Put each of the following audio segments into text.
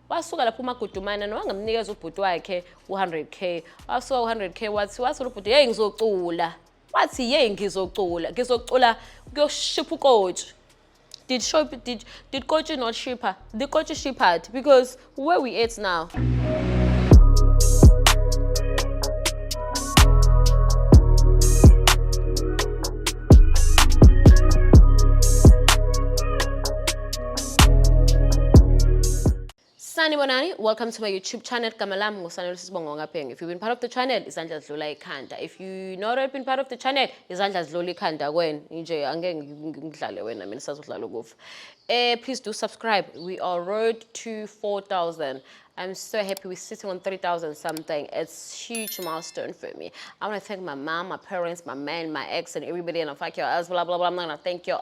wasuka lapho uMagudumane nowangamnikeza ubhuti wakhe u100k wasuka u100k wathi ubhuti hey ngizocula wathi hey ngizocula kuyoshipha ucoach did coach not ship her? The coach ship her because where we at now. Sanibonani, welcome to my YouTube channel. If you've been part of the channel, izandla zidlula ikhanda. If you not been part of the channel, izandla zidlula ikhanda kwen. Nje angeke ngidlale wena mina sazodlala kufa. Please do subscribe. We are road to 4,000. I'm so happy we're sitting on 3,000 something. It's a huge milestone for me. I want to thank my mom, my parents, my man, my ex, and everybody. And I fuck your ass, blah blah blah. I'm not gonna thank you.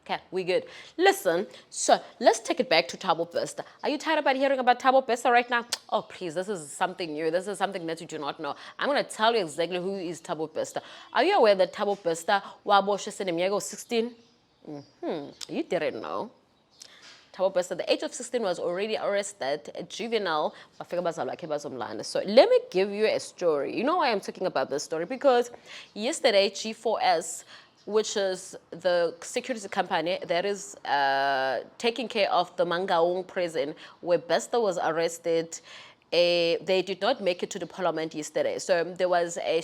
Okay, we good. Listen, so let's take it back to Thabo Bester. Are you tired about hearing about Thabo Bester right now? Oh, please, this is something new. This is something that you do not know. I'm going to tell you exactly who is Thabo Bester. Are you aware that Thabo Bester was 16? You didn't know. Thabo Bester, at the age of 16, was already arrested, a juvenile. So let me give you a story. You know why I'm talking about this story? Because yesterday, G4S, which is the security company that is taking care of the Mangaung prison where Bester was arrested. They did not make it to the parliament yesterday. So there was a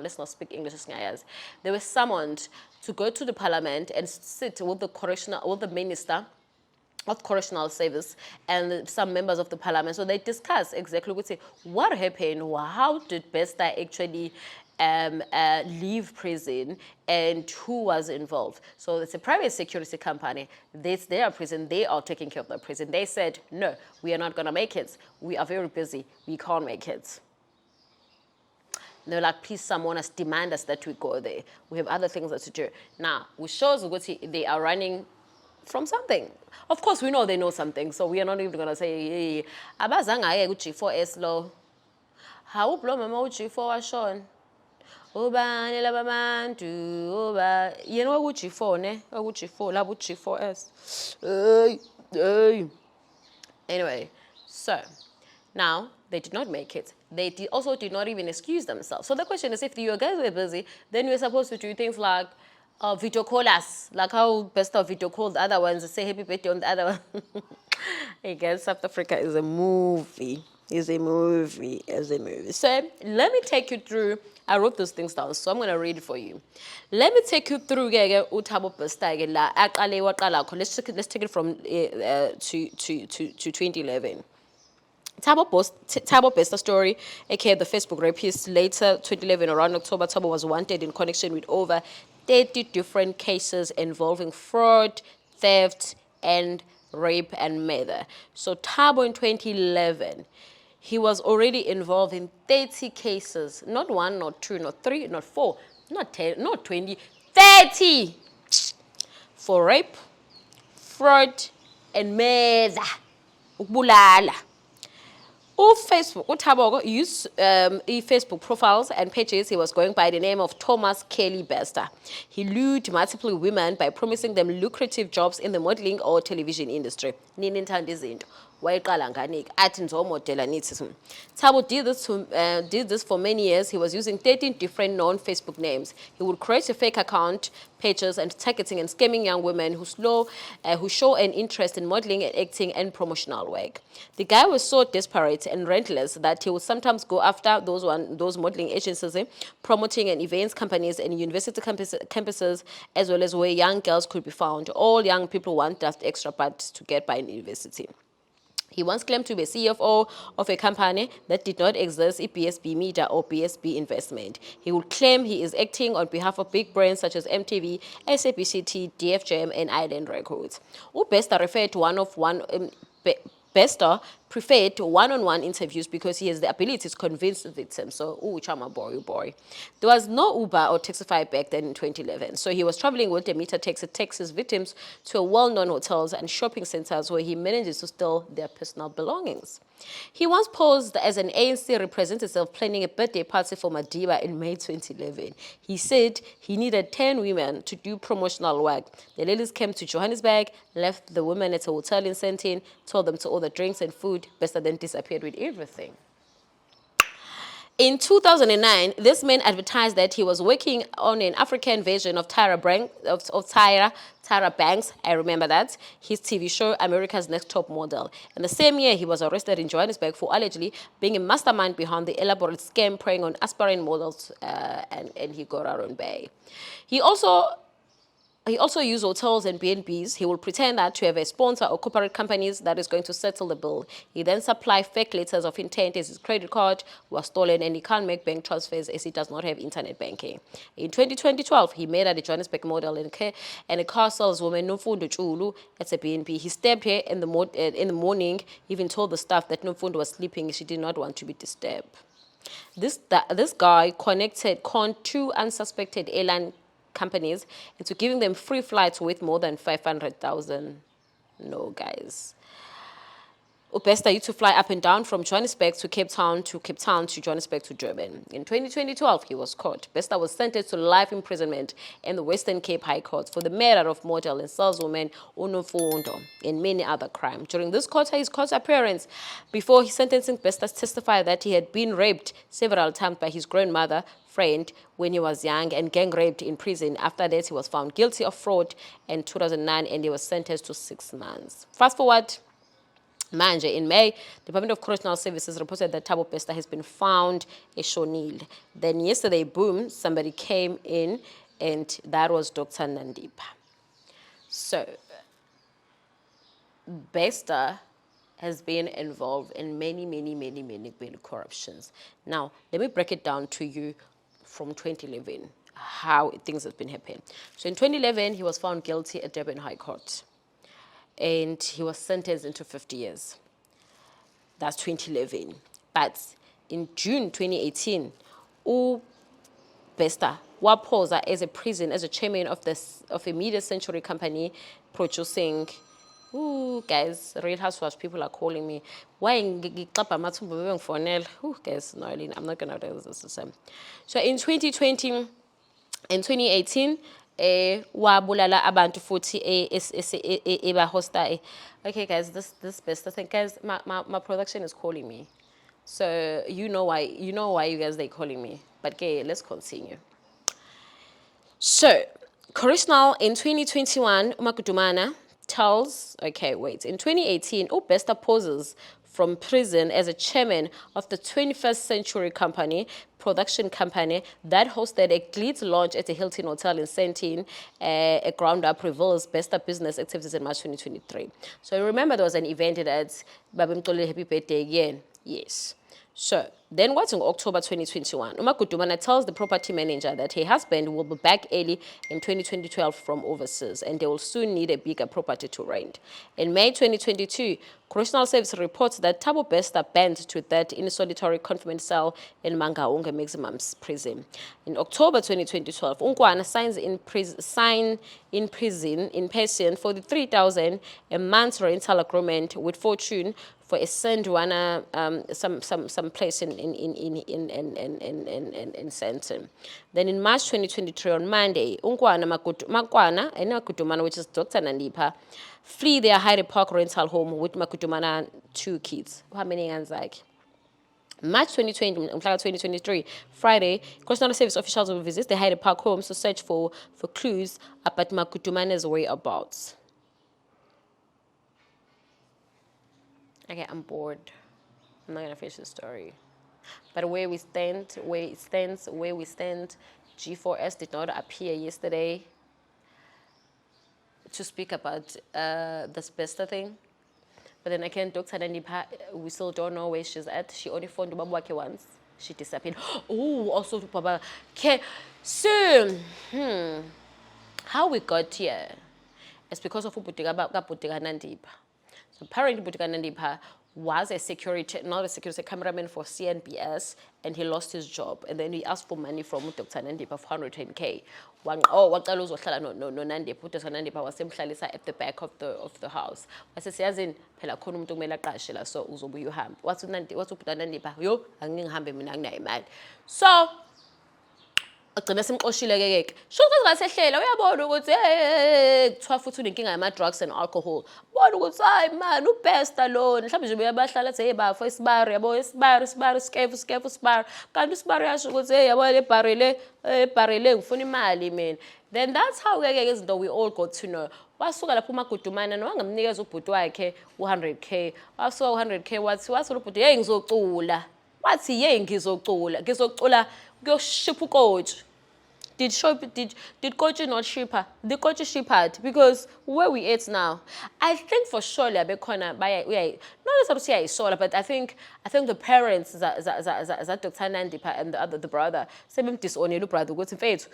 let's not speak English, guys. They were summoned to go to the parliament and sit with the minister of correctional service and some members of the parliament. So they discussed exactly what happened, how did Bester actually leave prison and who was involved. So it's a private security company. It's their prison. They are taking care of the prison. They said, no, we are not going to make it. We are very busy. We can't make it. They're like, please, someone has demand us that we go there. We have other things to do. Now, which shows they are running from something. Of course, we know they know something. So we are not even going to say, abazanga G4S law. How blow mama G4 was shown? Oba nelabamantu oba yena waku-G4 ne waku-G4 labo G4S Anyway, so now they did not make it. They also did not even excuse themselves. So the question is, if you guys were busy, then you're supposed to do things like video call us, like how Bester video called the other ones, say happy birthday on the other one. Hey guys, South Africa is a movie. So let me take you through. I wrote those things down, so I'm going to read it for you. Let me take you through Thabo Bester. Let's take it from to 2011. Thabo Bester story, aka the Facebook rapist. Later, 2011, around October, Thabo was wanted in connection with over 30 different cases involving fraud, theft, and rape and murder. So Thabo in 2011, he was already involved in 30 cases. Not one, not two, not three, not four, not 10, not 20, 30 for rape, fraud, and murder. Ukubulala. Facebook, Thabo used Facebook profiles and pages. He was going by the name of Thomas Kelly Bester. He lured multiple women by promising them lucrative jobs in the modeling or television industry. Thabo did this for many years. He was using 13 different non-Facebook names. He would create a fake account, pages, and targeting and scamming young women who show an interest in modeling and acting and promotional work. The guy was so desperate and relentless that he would sometimes go after those modeling agencies, promoting and events companies and university campuses, as well as where young girls could be found. All young people want that extra part to get by university. He once claimed to be CFO of a company that did not exist, BSB Media or BSB Investment. He would claim he is acting on behalf of big brands such as MTV, SABCT, DFJM, and Island Records. Bester referred to Bester preferred one-on-one interviews because he has the ability to convince the victim. So, chama boy. There was no Uber or Taxify back then in 2011. So he was traveling with a meter taxi to take his victims to well-known hotels and shopping centers where he manages to steal their personal belongings. He once posed as an ANC representative planning a birthday party for Madiba in May 2011. He said he needed 10 women to do promotional work. The ladies came to Johannesburg, left the women at a hotel in Sandton, told them to order drinks and food. Bester then disappeared with everything. In 2009, this man advertised that he was working on an African version of Tyra Banks, I remember that, his TV show, America's Next Top Model. And the same year, he was arrested in Johannesburg for allegedly being a mastermind behind the elaborate scam preying on aspiring models, and he got out on bail. He also used hotels and B&Bs. He will pretend that to have a sponsor or corporate companies that is going to settle the bill. He then supply fake letters of intent as his credit card was stolen and he can't make bank transfers as he does not have internet banking. In 2012, he made at a Johannesburg model and a car saleswoman, Nomfundo Chulu, at a B&B. He stabbed her in the morning, even told the staff that Nomfundo was sleeping. She did not want to be disturbed. This guy conned two unsuspected airline companies into giving them free flights worth more than 500,000. No, guys. Bester used to fly up and down from Johannesburg to Cape Town to Johannesburg to Durban. In 2012, he was caught. Bester was sentenced to life imprisonment in the Western Cape High Court for the murder of model and saleswoman Unomfundo and many other crimes. During his court appearance, before his sentencing, Bester testified that he had been raped several times by his grandmother, friend, when he was young and gang raped in prison. After that, he was found guilty of fraud in 2009 and he was sentenced to 6 months. Fast forward. Manje, in May, the Department of Correctional Services reported that Thabo Bester has been found a Shonil. Then yesterday, boom, somebody came in, and that was Dr. Nandipa. So, Bester has been involved in many corruptions. Now, let me break it down to you from 2011, how things have been happening. So in 2011, he was found guilty at Durban High Court. And he was sentenced into 50 years. That's 2011. But in June 2018, Bester was as a chairman of a media century company producing. Guys, Real Housewives people are calling me. Why guys, no, I'm not gonna do this. So in 2018. Wabulala abantu futhi hosta. Okay, guys, this Bester thing, guys, my production is calling me, so you know why you guys they calling me. But okay, let's continue. So, Correctional in 2021, Umakudumana tells. Okay, wait. In 2018, Bester poses from prison as a chairman of the 21st Century production company that hosted a glitz launch at the Hilton Hotel in Sandton. A ground-up reveals Bester business activities in March 2023. So remember there was an event at Babimtole Happy Birthday again. Yes. So then what's in October 2021? Umakudumana tells the property manager that her husband will be back early in 2012 from overseas and they will soon need a bigger property to rent. In May 2022, Correctional Service reports that Thabo Bester banned to that in a solitary confinement cell in Mangaung Maximum Prison. In October 2012, Unkwana signs in person for the 3,000 a month rental agreement with Fortune for a Sandwana, some place in Sandton. Then in March 2023, on Monday, Makwana and Makudumana, which is Dr. Nandipa, flee their Hyde Park rental home with Makudumana 2 kids. How many hands like? March 2023, Friday, Correctional Service officials will visit the Hyde Park homes to search for clues about Makudumana's whereabouts. Okay, I'm bored. I'm not gonna finish the story. But where we stand, G4S did not appear yesterday to speak about this Bester thing. But then again, Dr. Nandipa, we still don't know where she's at. She only phoned Babwake once. She disappeared. Oh, also to Baba. Okay, so how we got here is because of Nandipa. So apparently Nandipa was a security, not a security, a cameraman for CNBS, and he lost his job. And then he asked for money from Dr. Nandipa of 110K. Waqala uzohlala no Nandipa, uDr. Nandipa wasemhlalisa at the back of the house. Wase siyazini phela khona umuntu kumele aqashe la, so uzobuya uhambe. Wathi uDr. Nandipa, yo angingihambe mina anginayo imali. So agcina simxoshile-ke shuthi ngasehlela uyabona ukuthi kuthiwa futhi unenkinga yama-drugs and alcohol, bona ukuthi hayi man ubesta lona mhlawumbe nje beyabahlala athi bafo isibari yabo isibari skefu isibari kanti isibari yasho ukuthi yabo le ngifuna imali mina. Then that's how-ke izinto we all got to know. Wasuka lapho uMagudumane nowangamnikeza ubhuti wakhe u100K, wasuka u100K wathi ubhuti hey ngizocula, wathi hey ngizocula kuyoshipha ukoji. Did Kochi not ship her? The Kochi ship her because where we at now, I think for sure not necessarily say I saw, but I think the parents that Dr. Nandipa and the brother say him disown the brother because in fact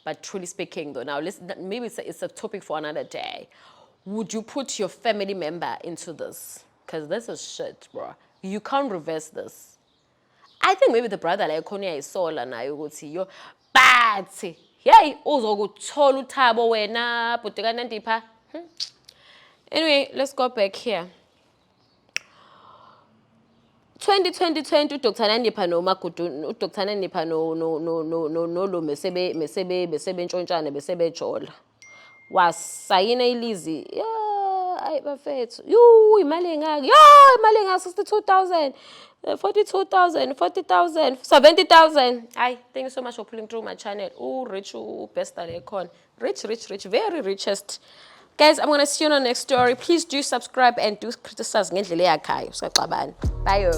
but truly speaking though, now listen, maybe it's a topic for another day. Would you put your family member into this? Because this is shit, bro. You can't reverse this. I think maybe the brother like Konya is sola na ukuthi yo but hey uzokuthola uThabo wena bhutika Nandipa. Anyway, let's go back here. 2020 Dr. Nandipa no Magudu Dr. Nandipa no lo mesebe ntshontshane besebe jola wasayina ilizi ayi bafethu imali engaka 62,000 42,000 40,000 70,000. Thank you so much for pulling through my channel. Rich bester icon, rich very richest. Guys, I'm gonna see you on the next story. Please do subscribe and do criticize ngendlela yakhayo. Bye yo.